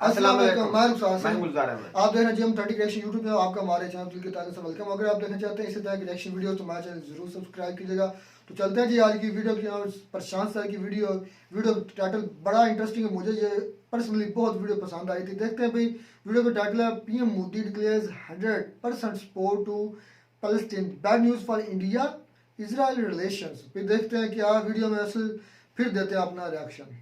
अस्सलाम वालेकुम। मैं गुलजार अहमद। आप देख रहे हैं जी हम 30 रिएक्शन यूट्यूब पे। आपका हमारे चैनल दिल की तारीफ से वेलकम। अगर आप देखना चाहते हैं इसी तरह की रिएक्शन वीडियो तो हमारे चैनल जरूर सब्सक्राइब कीजिएगा। तो चलते हैं जी आज की वीडियो की ओर। प्रशांत सर की वीडियो टाइटल बड़ा इंटरेस्टिंग है, मुझे ये पर्सनली बहुत वीडियो पसंद आई थी। देखते हैं भाई वीडियो का टाइटल है PM Modi declares 100% support to Palestine, bad news for India Israel relations. फिर देखते हैं क्या वीडियो में असल, फिर देते हैं अपना रिएक्शन।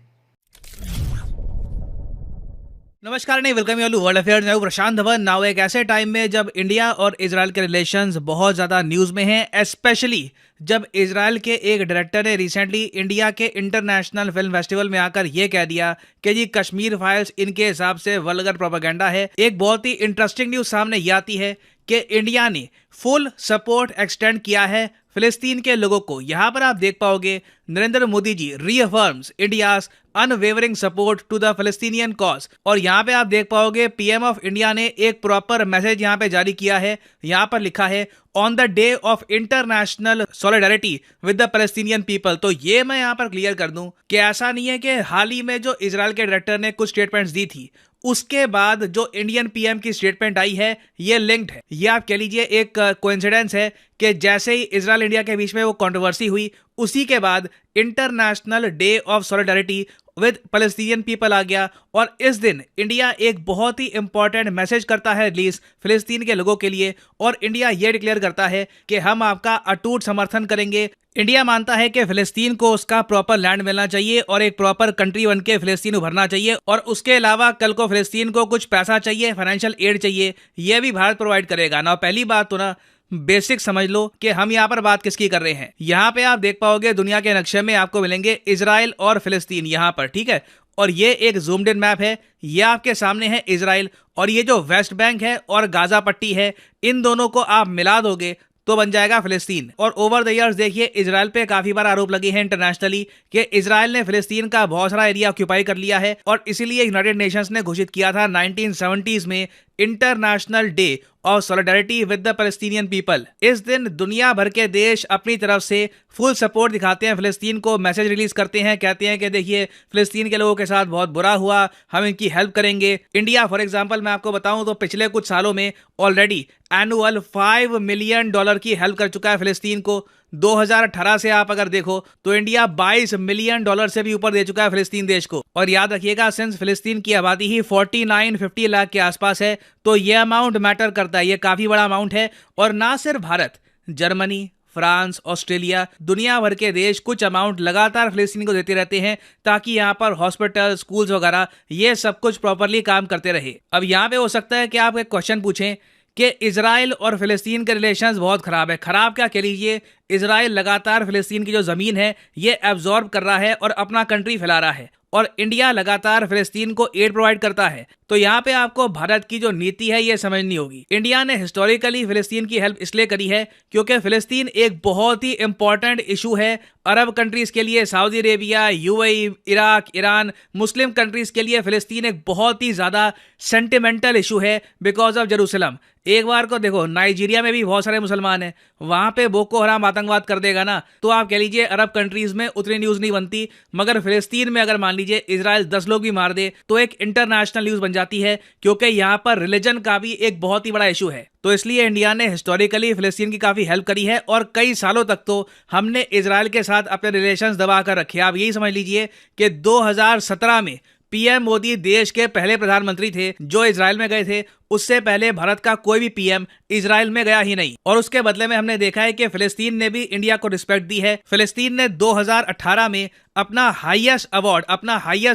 नमस्कार, नहीं वेलकम यू वर्ल्ड अफेयर्स। मैं प्रशांत धवन। नाउ एक ऐसे टाइम में जब इंडिया और इजराइल के रिलेशंस बहुत ज़्यादा न्यूज़ में हैं, स्पेशली जब इजराइल के एक डायरेक्टर ने रिसेंटली इंडिया के इंटरनेशनल फिल्म फेस्टिवल में आकर यह कह दिया कि जी कश्मीर फाइल्स इनके हिसाब से वल्गर प्रोपेगेंडा है। एक बहुत ही इंटरेस्टिंग न्यूज़ सामने ये आती है कि इंडिया ने फुल सपोर्ट एक्सटेंड किया है फिलिस्तीन के लोगों को। यहां पर आप देख पाओगे Narendra Modi ji reaffirms India's unwavering support to the Palestinian cause. और यहां पे आप देख पाओगे पीएम ऑफ इंडिया ने एक प्रॉपर मैसेज यहां पे जारी किया है। यहां पर लिखा है on the day of international solidarity with the Palestinian people. तो ये मैं यहां पर क्लियर कर दूं कि ऐसा नहीं है कि हाल ही में जो इजराइल के डायरेक्टर ने कुछ स्टेटमेंट्स दी थी उसके बाद जो इंडियन पीएम की स्टेटमेंट आई है ये लिंक्ड है। ये आप कह लीजिए एक कोइंसिडेंस है कि जैसे ही इजराइल इंडिया के बीच में वो कंट्रोवर्सी हुई उसी के बाद international day of solidarity with Palestinian people आ गया। और इस दिन इंडिया एक बहुत ही इंपॉर्टेंट मैसेज करता है रिलीज फिलिस्तीन के लोगों के लिए। और इंडिया ये डिक्लेयर करता है कि हम आपका अटूट समर्थन करेंगे। इंडिया मानता है कि फिलिस्तीन को उसका प्रॉपर लैंड मिलना चाहिए और एक प्रॉपर कंट्री बन के फिलिस्तीन उभरना चाहिए। और उसके अलावा कल को फिलिस्तीन को कुछ पैसा चाहिए, फाइनेंशियल एड चाहिए, यह भी भारत प्रोवाइड करेगा ना। पहली बात तो ना बेसिक समझ लो कि हम यहाँ पर बात किसकी कर रहे हैं। यहाँ पे आप देख पाओगे दुनिया के नक्शे में आपको मिलेंगे इजराइल और फिलिस्तीन यहाँ पर, ठीक है। और ये एक जूम्ड इन मैप है। ये आपके सामने है इजराइल और ये जो वेस्ट बैंक है और गाजा पट्टी है, इन दोनों को आप मिला दोगे तो बन जाएगा फिलिस्तीन। और ओवर द इयर्स देखिए इजराइल पे काफी बार आरोप लगे हैं इंटरनेशनली कि इजराइल ने फिलिस्तीन का बहुत सारा एरिया ऑक्यूपाई कर लिया है। और इसीलिए यूनाइटेड नेशंस ने घोषित किया था 1970s में international day of solidarity with the Palestinian people. इस दिन दुनिया भर के देश अपनी तरफ से फुल सपोर्ट दिखाते हैं फिलिस्तीन को, मैसेज रिलीज करते हैं, कहते हैं कि देखिए फिलिस्तीन के लोगों के साथ बहुत बुरा हुआ, हम इनकी हेल्प करेंगे। इंडिया फॉर एग्जांपल मैं आपको बताऊं तो पिछले कुछ सालों में ऑलरेडी एनुअल $5 मिलियन की हेल्प कर चुका है फिलिस्तीन को। 2018 से आप अगर देखो तो इंडिया $22 मिलियन से भी ऊपर दे चुका है फिलिस्तीन देश को। और याद रखिएगा सिंस फिलिस्तीन की आबादी ही 49-50 लाख के आसपास है तो ये अमाउंट मैटर करता है, ये काफी बड़ा अमाउंट है। और ना सिर्फ भारत, जर्मनी, फ्रांस, ऑस्ट्रेलिया, दुनिया भर के देश कुछ अमाउंट लगातार फिलिस्तीन को देते रहते हैं ताकि यहाँ पर हॉस्पिटल, स्कूल्स वगैरह ये सब कुछ प्रॉपरली काम करते रहे। अब यहाँ पे हो सकता है कि आप एक क्वेश्चन पूछें कि इजराइल और फिलिस्तीन के रिलेशंस बहुत खराब है। खराब क्या कह लीजिए, इजराइल लगातार फिलिस्तीन की जो जमीन है ये एब्जॉर्ब कर रहा है और अपना कंट्री फैला रहा है और इंडिया लगातार फिलिस्तीन को एड प्रोवाइड करता है। तो यहाँ पे आपको भारत की जो नीति है ये समझनी होगी। इंडिया ने हिस्टोरिकली फिलिस्तीन की हेल्प इसलिए करी है क्योंकि फिलिस्तीन एक बहुत ही इंपॉर्टेंट इशू है अरब कंट्रीज के लिए। Saudi Arabia, UAE, Iraq, Iran, Muslim countries के लिए फिलिस्तीन एक बहुत ही ज्यादा सेंटिमेंटल इशू है बिकॉज ऑफ जेरूसलम। एक बार को देखो नाइजीरिया में भी बहुत सारे मुसलमान हैं, वहां पे बोको हराम आतंकवाद कर देगा ना तो आप कह लीजिए अरब कंट्रीज में उतनी न्यूज नहीं बनती। मगर फिलिस्तीन में अगर मान लीजिए इजराइल 10 लोग भी मार दे तो एक इंटरनेशनल न्यूज बन जाती है क्योंकि यहाँ पर रिलीजन का भी एक बहुत ही बड़ा इशू है। तो इसलिए इंडिया ने हिस्टोरिकली फिलिस्तीन की काफी हेल्प करी है और कई सालों तक तो हमने इजराइल के साथ अपने रिलेशंस दबा कर रखे। आप यही समझ लीजिए कि 2017 में पीएम मोदी देश के पहले प्रधानमंत्री थे जो इजराइल में गए थे। उससे पहले भारत का कोई भी पीएम इजराइल में गया ही नहीं। और उसके बदले में हमने देखा है कि फिलिस्तीन ने भी इंडिया को रिस्पेक्ट दी है। फिलिस्तीन ने 2018 में अपना highest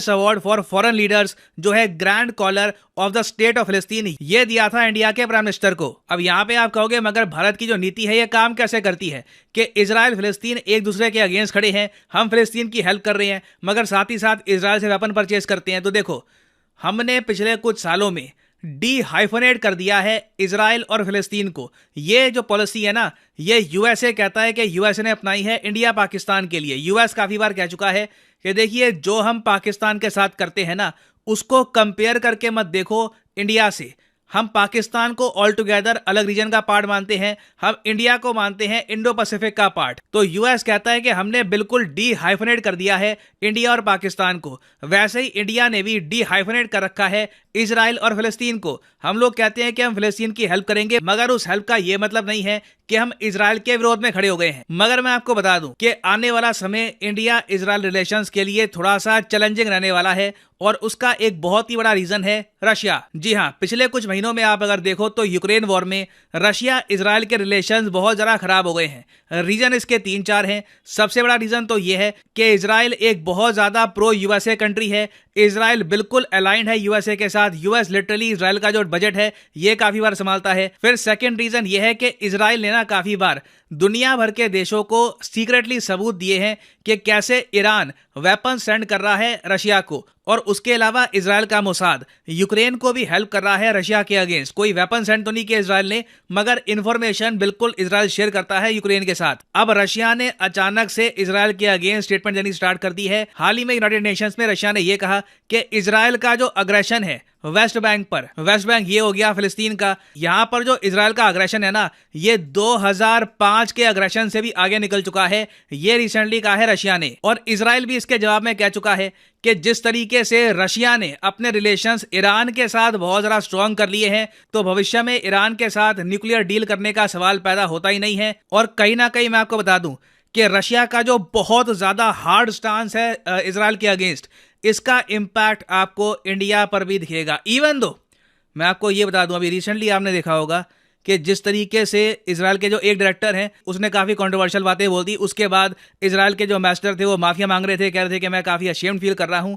award for foreign leaders जो है grand collar of the state of फिलिस्तीन ये दिया था इंडिया के प्राइम मिनिस्टर को। अब यहाँ पे आप कहोगे मगर भारत की जो नीति है ये काम कैसे करती है कि इजराइल फिलिस्तीन एक दूसरे के अगेंस्ट खड़े हैं, हम फिलिस्तीन की हेल्प कर रहे हैं मगर साथ ही साथ इजराइल से वेपन परचेज करते हैं। तो देखो हमने पिछले कुछ सालों में हाइफनेट कर दिया है इजराइल और फिलिस्तीन को। ये जो पॉलिसी है ना ये यूएसए कहता है कि यूएसए ने अपनाई है इंडिया पाकिस्तान के लिए। यूएस काफी बार कह चुका है कि देखिए जो हम पाकिस्तान के साथ करते हैं ना उसको कंपेयर करके मत देखो इंडिया से। हम पाकिस्तान को ऑल टुगेदर अलग रीजन का पार्ट मानते हैं, हम इंडिया को मानते हैं इंडो पैसिफिक का पार्ट। तो यूएस कहता है कि हमने बिल्कुल डी हाइफनेट कर दिया है इंडिया और पाकिस्तान को। वैसे ही इंडिया ने भी डी हाइफनेट कर रखा है इजराइल और फिलिस्तीन को। हम लोग कहते हैं कि हम फिलिस्तीन की हेल्प करेंगे, मगर उस हेल्प का यह मतलब नहीं है कि हम इजराइल के विरोध में खड़े हो गए हैं। मगर मैं आपको बता दूं कि आने वाला समय इंडिया इजराइल रिलेशंस के लिए थोड़ा सा चैलेंजिंग रहने वाला है, और उसका एक बहुत ही बड़ा रीजन है रशिया। जी हां, पिछले कुछ महीनों में आप अगर देखो तो यूक्रेन वॉर में रशिया इजराइल के रिलेशंस बहुत ज्यादा खराब हो गए हैं। रीजन इसके 3-4 हैं। सबसे बड़ा रीजन तो यह है कि इजराइल एक बहुत ज्यादा प्रो यूएसए कंट्री है। इजराइल बिल्कुल अलाइंड है यूएसए के साथ। यूएस लिटरली इजराइल का जो बजट है ये काफी बार संभालता है। फिर सेकंड रीजन ये है कि इजराइल ने ना काफी बार दुनिया भर के देशों को सीक्रेटली सबूत दिए हैं कि कैसे ईरान वेपन सेंड कर रहा है रशिया को, और उसके अलावा इजराइल का मोसाद यूक्रेन को भी हेल्प कर रहा है रशिया के अगेंस्ट। कोई वेपन सेंड तो नहीं किया इजराइल ने, मगर इंफॉर्मेशन बिल्कुल इजराइल शेयर करता है यूक्रेन के साथ। अब रशिया ने अचानक से इजराइल के अगेंस्ट स्टेटमेंट देनी स्टार्ट कर दी है। हाल ही में यूनाइटेड नेशंस में रशिया ने यह कहा कि इजराइल का जो अग्रेशन है वेस्ट बैंक पर, वेस्ट बैंक ये हो गया फिलिस्तीन का, यहां पर जो इजराइल का अग्रेशन है ना, ये 2005 के अग्रेशन से भी आगे निकल चुका है। ये रिसेंटली कहा है रशिया ने, और इजराइल भी इसके जवाब में कह चुका है कि जिस तरीके से रशिया ने अपने रिलेशंस ईरान के साथ बहुत ज्यादा स्ट्रांग कर लिए हैं, तो भविष्य में ईरान के साथ न्यूक्लियर डील करने का सवाल पैदा होता ही नहीं है। और कहीं ना कहीं मैं आपको बता दूं कि रशिया का जो बहुत ज्यादा हार्ड स्टांस है इजराइल के अगेंस्ट, इसका इंपैक्ट आपको इंडिया पर भी दिखेगा। इवन दो मैं आपको ये बता दूं, अभी रिसेंटली आपने देखा होगा कि जिस तरीके से इजराइल के जो एक डायरेक्टर हैं उसने काफ़ी कंट्रोवर्शियल बातें बोल दी। उसके बाद इजराइल के जो एम्बेसडर थे वो माफिया मांग रहे थे, कह रहे थे कि मैं काफ़ी अशेम्ड फील कर रहा हूं।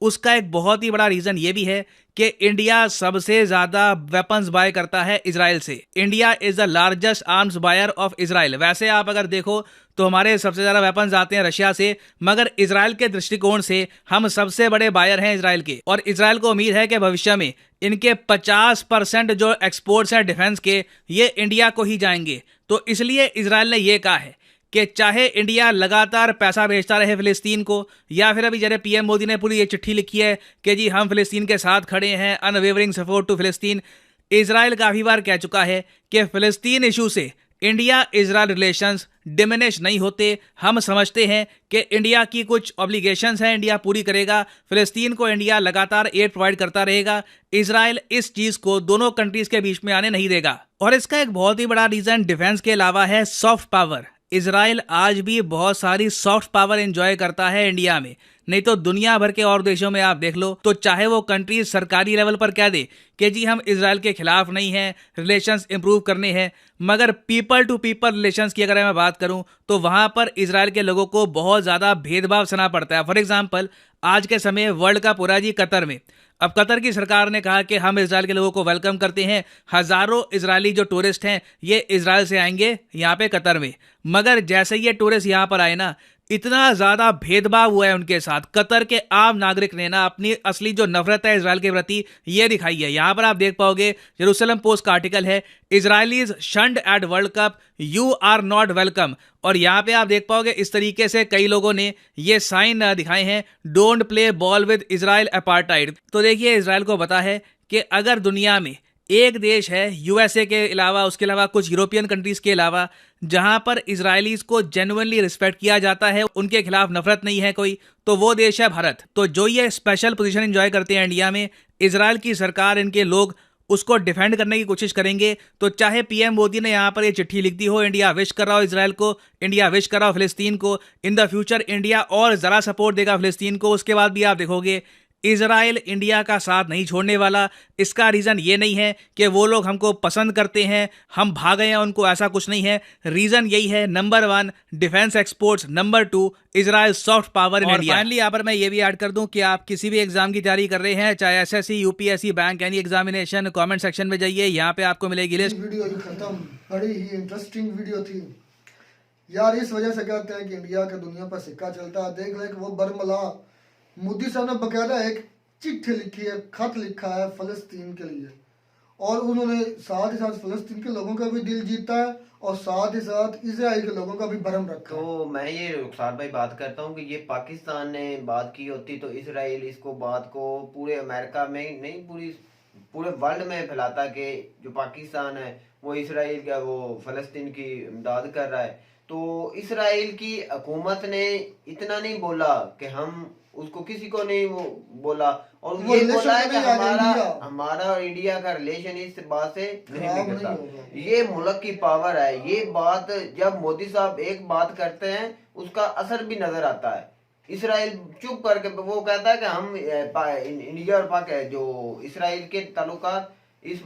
उसका एक बहुत ही बड़ा रीजन ये भी है कि इंडिया सबसे ज्यादा वेपन्स बाय करता है इजराइल से। India is the largest arms buyer of Israel. वैसे आप अगर देखो तो हमारे सबसे ज्यादा वेपन्स आते हैं रशिया से, मगर इजराइल के दृष्टिकोण से हम सबसे बड़े बायर हैं इजराइल के। और इजराइल को उम्मीद है कि भविष्य में इनके 50% जो एक्सपोर्ट्स हैं डिफेंस के, ये इंडिया को ही जाएंगे। तो इसलिए इजराइल ने यह कहा है कि चाहे इंडिया लगातार पैसा भेजता रहे फिलिस्तीन को, या फिर अभी जैसे पीएम मोदी ने पूरी ये चिट्ठी लिखी है कि जी हम फिलिस्तीन के साथ खड़े हैं, अनवेवरिंग सपोर्ट टू फिलिस्तीन। इजराइल काफी बार कह चुका है कि फिलिस्तीन इशू से इंडिया इजराइल रिलेशंस डिमिनिश नहीं होते। हम समझते हैं कि इंडिया की कुछ ऑब्लिगेशंस हैं, इंडिया पूरी करेगा। फिलिस्तीन को इंडिया लगातार एड प्रोवाइड करता रहेगा। इजराइल इस चीज को दोनों कंट्रीज के बीच में आने नहीं देगा। और इसका एक बहुत ही बड़ा रीजन डिफेंस के अलावा है सॉफ्ट पावर। इजराइल आज भी बहुत सारी सॉफ्ट पावर एंजॉय करता है इंडिया में, नहीं तो दुनिया भर के और देशों में आप देख लो तो चाहे वो कंट्रीज सरकारी लेवल पर कह दे कि जी हम इजराइल के खिलाफ नहीं हैं, रिलेशंस इंप्रूव करने हैं, मगर पीपल टू पीपल रिलेशंस की अगर मैं बात करूं तो वहां पर इजराइल के लोगों को बहुत ज्यादा भेदभाव सहना पड़ता है। फॉर एग्जाम्पल आज के समय वर्ल्ड कप हो रहा है जी कतर में। अब कतर की सरकार ने कहा कि हम इजराइल के लोगों को वेलकम करते हैं, हजारों इजरायली जो टूरिस्ट हैं ये इजराइल से आएंगे यहाँ पे कतर में। मगर जैसे ये टूरिस्ट यहाँ पर आए ना, इतना ज्यादा भेदभाव हुआ है उनके साथ। कतर के आम नागरिक ने ना अपनी असली जो नफरत है इजराइल के प्रति ये दिखाई है। यहां पर आप देख पाओगे, जेरूसलम पोस्ट का आर्टिकल है, Israelis shunned at world cup, you are not welcome. और यहां पे आप देख पाओगे इस तरीके से कई लोगों ने ये साइन दिखाए हैं, don't play ball with Israel apartheid. तो देखिए इजराइल को पता है कि अगर दुनिया में एक देश है यूएसए के अलावा, उसके अलावा कुछ यूरोपियन कंट्रीज के अलावा, जहां पर इजरायलीज को जेन्युइनली रिस्पेक्ट किया जाता है, उनके खिलाफ नफरत नहीं है कोई, तो वो देश है भारत। तो जो ये स्पेशल पोजीशन एंजॉय करते हैं इंडिया में, इजराइल की सरकार, इनके लोग उसको डिफेंड करने की कोशिश करेंगे। तो चाहे पीएम मोदी ने यहाँ पर ये चिट्ठी लिख दी हो, इंडिया विश कर रहा हो इजराइल को, इंडिया विश कर रहा हो फिलिस्तीन को, इन द फ्यूचर इंडिया और जरा सपोर्ट देगा फिलिस्तीन को, उसके बाद भी आप देखोगे इजराइल इंडिया का साथ नहीं छोड़ने वाला। इसका रीजन ये नहीं है कि वो लोग हमको पसंद करते हैं, हम भाग गए हैं उनको, ऐसा कुछ नहीं है। रीजन यही है, number 1 defence exports, number 2 Israel soft power in India. Finally यहाँ पर मैं ये भी ऐड कर दूं कि आप किसी भी एग्जाम की तैयारी कर रहे हैं, चाहे SSC, UPSC, bank, any examination, comment section में जाइए, यहाँ पे आपको मिलेगी लिस्ट। वीडियो खत्म, बड़ी ही इंटरेस्टिंग वीडियो थी यार। इस वजह से कहते हैं कि इंडिया का दुनिया पर सिक्का चलता है। देख ले कि वो बरमला मोदी साहब ने बकायदा एक चिट्ठी लिखी है, खत लिखा है फलस्तीन के लिए, और उन्होंने साथ ही साथ फलस्तीन के लोगों का भी दिल जीता है और साथ ही साथ इजराइल के लोगों का भी भरम रखा। तो मैं ये रुखसार भाई बात करता हूँ कि ये पाकिस्तान ने बात की होती तो इजराइल इसको बात को पूरे अमेरिका में नहीं, पूरी पूरे वर्ल्ड में फैलाता कि जो पाकिस्तान है वो इसराइल का वो फलस्तीन की इमदाद कर रहा है। तो इसराइल की हुकूमत ने इतना नहीं बोला कि हम उसको किसी को नहीं वो बोला, और वो ये relation बोला है तो कि नहीं आया हमारा इंडिया। हमारा और इंडिया का रिलेशन इस बात से नहीं खराब नहीं बिगड़ता। होगा। ये मुल्क की पावर है। ये बात जब मोदी साहब एक बात करते हैं उसका असर भी नजर आता है। इसराइल चुप करके वो कहता है कि हम इंडिया और पाक जो इसराइल के ताल्लुकात इस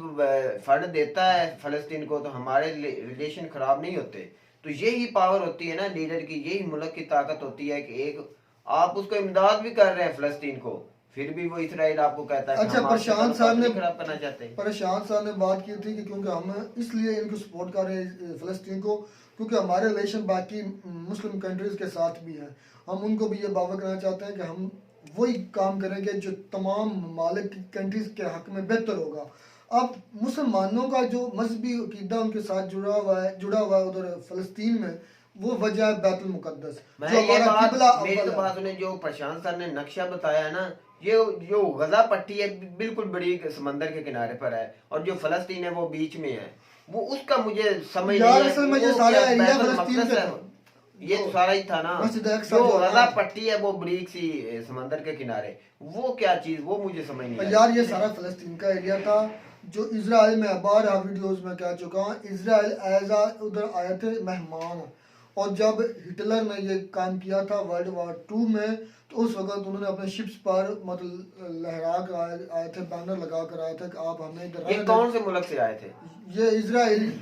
फंड देता है फलस्तीन को, तो हमारे रिलेशन खराब नहीं होते। तो यही पावर होती है ना लीडर की, यही मुल्क की ताकत होती है कि एक आप उसको इमदाद भी कर रहे हैं फलस्तीन को, फिर भी वो इसराइल आपको कहता है कि अच्छा, हम आपके प्रशांत साहब ताल्लुकात ने नहीं खराब करना चाहते। प्रशांत साहब ने बात की थी कि क्योंकि हम इसलिए इनको सपोर्ट कर रहे हैं फलस्तीन को, क्योंकि हमारे रिलेशन बाकी मुस्लिम कंट्रीज के साथ भी हैं। हम उनको भी ये बावर करना चाहते हैं कि हम वही काम करेंगे जो तमाम ममालिक कंट्रीज के हक में बेहतर होगा। अब मुसलमानों का जो मजहबी अकीदा उनके साथ जुड़ा हुआ है उधर फलस्तीन में, वो वजह है बैतुल मुकद्दस, मैं जो ये हमारा बात किबला मेरी अव्वल तो है। बात सुने, जो प्रशांत सर ने नक्शा बताया है ना, ये जो गजा पट्टी है बिल्कुल बड़ी समंदर के किनारे पर है, और जो फलस्तीन है वो बीच में है। वो उसका मुझे समझ यार नहीं है असल में कि ये वो सारा क्या एरिया बैतुल फलस्तीन मक़दस का है। था। ये तो सारा ही था ना, मस्जिद अक्सा जो जो है गजा ना। पट्टी है वो बरीक सी समंदर के किनारे, वो क्या चीज, वो मुझे समझ नहीं आई। यार ये सारा फलस्तीन का एरिया था जो इजराइल में बारह वीडियोस में कह चुका हूँ। इजराइल एज उधर आए थे मेहमान, और जब हिटलर ने ये काम किया था वर्ल्ड वार 2 में, तो उस वक्त उन्होंने अपने शिप्स पर मतलब लहरा कर आए थे, बैनर लगा कर आए थे कि आप हमें इधर ये रहने कौन दें। से मुल्क से आए थे? ये इजराइल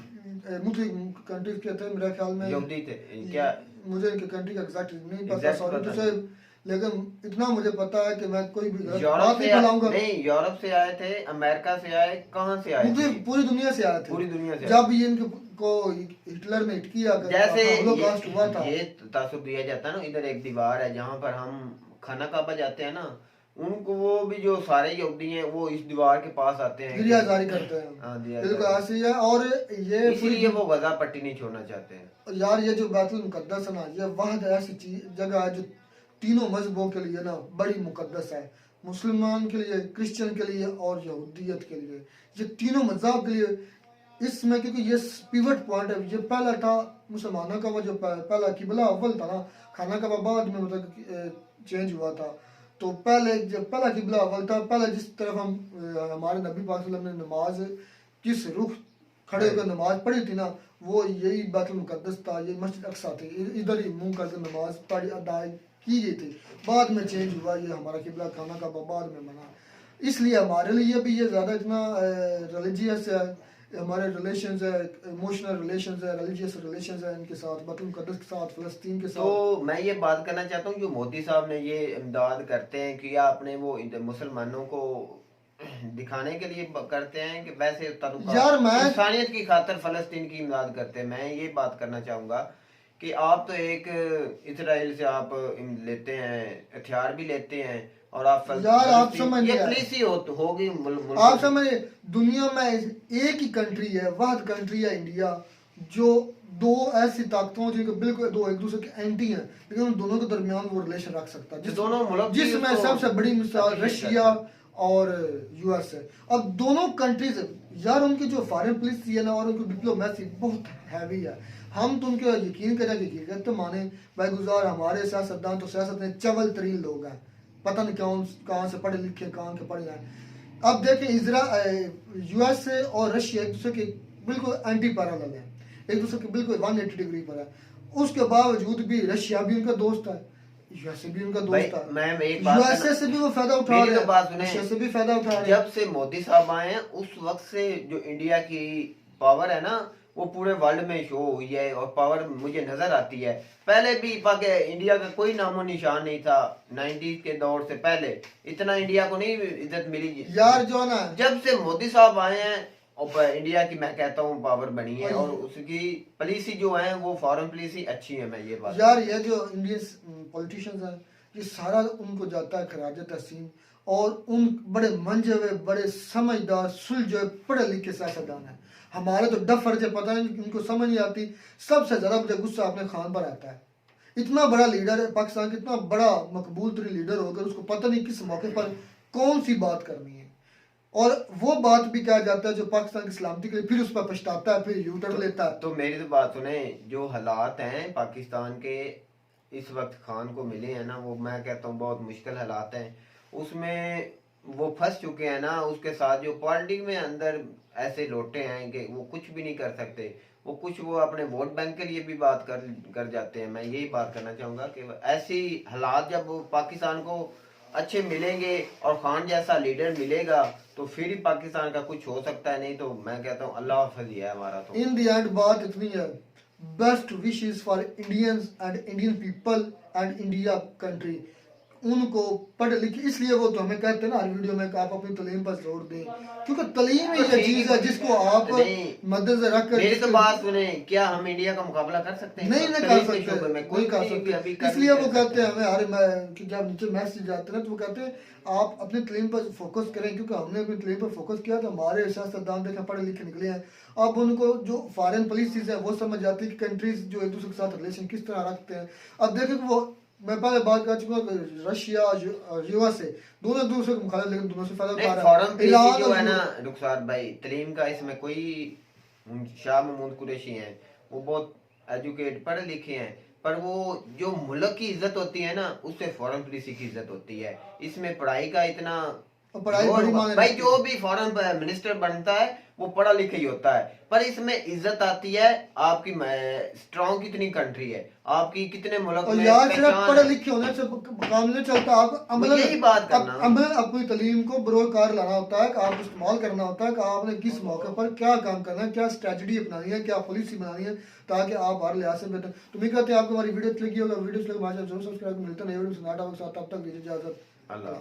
मुस्लिम कंट्रीज के थे मेरे ख्याल में। यहूदी थे क्या? मुझे इनके कंट्री का एग्जैक्ट नहीं पता, Exact सॉरी पता टू से, लेकिन इतना मुझे पता है कि मैं कोई भी गलत यूरोप बात से नहीं फैलाऊंगा। नहीं, यूरोप से आए थे, अमेरिका से आए, कहाँ से आए मुझे थे? पूरी दुनिया से आए थे। पूरी दुनिया से जब ये इनको हिटलर ने हिट किया, जैसे होलोकॉस्ट हुआ था। ये तासुब दिया जाता है ना, इधर एक दीवार है जहाँ पर हम खाना काबा जाते हैं ना, उनको वो भी जो सारे यहूदी हैं वो इस दीवार के पास आते हैं, गिरिया जारी करते हैं। हाँ, दिया बिल्कुल जारी। ऐसे ही है। और ये इसीलिए वो गजा पट्टी नहीं छोड़ना चाहते हैं। यार ये जो बैतुल मुकद्दस है ना, ये वाहद ऐसी जगह है जो तीनों मजहबों के लिए ना बड़ी मुकद्दस है। मुसलमान के लिए, क्रिश्चियन के लिए और यहूदियत के लिए, ये तीनों मजहब के लिए। इसमें क्योंकि ये पिवट पॉइंट है। ये पहला था मुसलमानों का वो जो पहला किबला अव्वल था ना, खाना का बाद में मतलब चेंज हुआ था। तो पहले जब पहला किबला अव्वल था, पहले जिस तरफ हम हमारे नबी पाक सल्लल्लाहु अलैहि वसल्लम ने नमाज किस रुख खड़े होकर नमाज पढ़ी थी ना, वो यही बैतुल मुकद्दस था, ये मस्जिद अक्सा थी, इधर ही मुंह करके नमाज पढ़ी अदाई की गई थी। बाद में चेंज हुआ, ये हमारा किबला खाना का बाद में बना। इसलिए हमारे लिए भी ये ज़्यादा इतना रिलीजियस है, हमारे रिलेशंस है, इमोशनल रिलेशंस है, रिलीजियस रिलेशंस है इनके साथ, बैतुल मुकद्दस के साथ, फलस्तीन के साथ। तो मैं ये बात करना चाहता हूँ, जो मोदी साहब ने ये इमदाद करते हैं कि आपने वो मुसलमानों को दिखाने के लिए करते हैं कि वैसे यार मैं इंसानियत की खातिर फलस्तीन की इमदाद करते हैं। मैं ये बात करना चाहूंगा कि आप तो एक इसराइल से आप लेते हैं, हथियार भी लेते हैं, और आप यार आप समझ ये रहे हैं। पॉलिसी होगी आप समझ, दुनिया में एक ही कंट्री है, वाहद कंट्री है इंडिया, जो दो ऐसी ताकतों जिनके बिल्कुल दो एक दूसरे के एंटी हैं, लेकिन उन दोनों के दरमियान वो रिलेशन रख सकता है। दोनों मुल्क जिसमें सबसे बड़ी मिसाल रशिया और यूएस है। अब दोनों कंट्रीज यार उनकी जो फॉरेन पॉलिसी है ना और उनकी डिप्लोमेसी बहुत हैवी है। हम तो उनके यकीन करें कि हकीकत तो माने भाई गुजार, हमारे सियासतदान तो सियासत में चवल तरीन लोग हैं, पता नहीं क्यों कहाँ से पढ़े लिखे, कहाँ के पढ़े हैं। अब देखें यूएस और रशिया एक दूसरे के बिल्कुल एंटी पैरेलल है, एक दूसरे के बिल्कुल 180 डिग्री पर है। उसके बावजूद भी रशिया भी उनका दोस्त है, यूएसए भी उनका दोस्त है। मैं एक बात यूएसए से भी वो फायदा उठा रहे हैं, रशिया से भी फायदा उठा रहे हैं। जब से मोदी साहब आए हैं उस वक्त से जो इंडिया की पावर है ना वो पूरे वर्ल्ड में शो हुई है, और पावर मुझे नजर आती है। पहले भी इंडिया का कोई नामो निशान नहीं था, 90s के दौर से पहले इतना इंडिया को नहीं इज्जत मिली। यार जो ना जब से मोदी साहब आए हैं और इंडिया की मैं कहता हूँ पावर बनी है, और उसकी पॉलिसी जो है वो फॉरेन पॉलिसी अच्छी है। मैं ये बात यार ये जो इंडियन पॉलिटिशियंस हैं, ये सारा उनको जाता है खराज तहसीन, और उन बड़े मंजे हुए, बड़े समझदार, सुलझे, पढ़े लिखे सियासतदान हैं। हमारे तो डफर जो पता नहीं, इनको समझ नहीं आती। सबसे ज्यादा मुझे गुस्सा अपने खान पर आता है। इतना बड़ा लीडर है पाकिस्तान, इतना बड़ा मकबूल तरीन लीडर होकर उसको पता नहीं किस मौके पर कौन सी बात करनी है। और वो बात भी कहा जाता है जो पाकिस्तान की सलामती के लिए फिर उस पर पछताता है, फिर यू टर्न लेता है। तो मेरी तो बात सुने, जो हालात हैं पाकिस्तान के इस वक्त खान को मिले हैं ना, वो मैं कहता हूँ बहुत मुश्किल हालात हैं। उसमें वो फंस चुके हैं ना, उसके साथ जो पॉलिटिक्स में अंदर ऐसे लोटे हैं कि वो कुछ भी नहीं कर सकते। वो अपने वोट बैंक के लिए भी बात कर जाते हैं। मैं यही बात करना चाहूंगा कि ऐसी हालात जब पाकिस्तान को अच्छे मिलेंगे और खान जैसा लीडर मिलेगा तो फिर ही पाकिस्तान का कुछ हो सकता है, नहीं तो मैं कहता हूँ अल्लाह हाफिज ही है हमारा। तो इन दी एंड बात इतनी है, best wishes for Indians and Indian people and India country. उनको पढ़ लिखे, इसलिए वो तो हमें कहते हैं ना हर वीडियो में कि आप अपनी तालीम पर जोर दें, क्योंकि तालीम ही ये चीज है जिसको आप मद्देनजर रखकर। मेरी तो बात सुने, क्या हम इंडिया का मुकाबला कर सकते हैं? नहीं कर सकते, कोई कर सकते। इसलिए वो कहते हैं हमें जब नीचे मैसेज जाते हैं तो वो कहते हैं आप अपनी तालीम पर फोकस करें, क्योंकि हमने अपनी तालीम पर फोकस किया तो हमारे सियासतदान देखें पढ़े लिखे निकले हैं। अब उनको जो फॉरेन पॉलिसीज है वो समझ आती है कि कंट्रीज जो एक दूसरे के साथ रिलेशन किस तरह रखते हैं। अब देखें कि वो, मैं पहले बात कर चुका हूँ, रशिया यूएसए दोनों दूसरे के मुखालिफ, लेकिन दोनों से फायदा उठा रहा फॉरेन पॉलिसी जो है ना है। रुखसार भाई, तालीम का इसमें कोई, शाह महमूद कुरैशी हैं वो बहुत एजुकेट पढ़े लिखे हैं, पर वो जो मुल्क की इज्जत होती है ना उससे फॉरेन पॉलिसी की इज्जत होती है। इसमें पढ़ाई का इतना पढ़ाई बड़ी मांग भाई, जो भी फॉरेन मिनिस्टर बनता है वो पढ़ा लिखा ही होता है, पर इसमें इज्जत आती है आपकी स्ट्रॉन्ग कितनी कंट्री है, आपकी कितने मुल्क और में यार सिर्फ पहचान पढ़े है। लिखे होने से काम नहीं चलता। आप अमल यही बात करना ना। अमल अपनी तालीम को बरोकार लाना होता है कि आप इस्तेमाल करना होता है कि आपने किस मौके पर क्या काम करना है, क्या स्ट्रेटजी अपनानी है, क्या पॉलिसी बनानी है, ताकि आप हर लिहाज से बेहतर। तो मैं कहते हैं आपको हमारी वीडियो अच्छी लगी होगा, वीडियो अच्छी लगी हमारे चैनल जरूर सब्सक्राइब, मिलते हैं नए वीडियो से। तब तक दीजिए इजाजत। अल्लाह।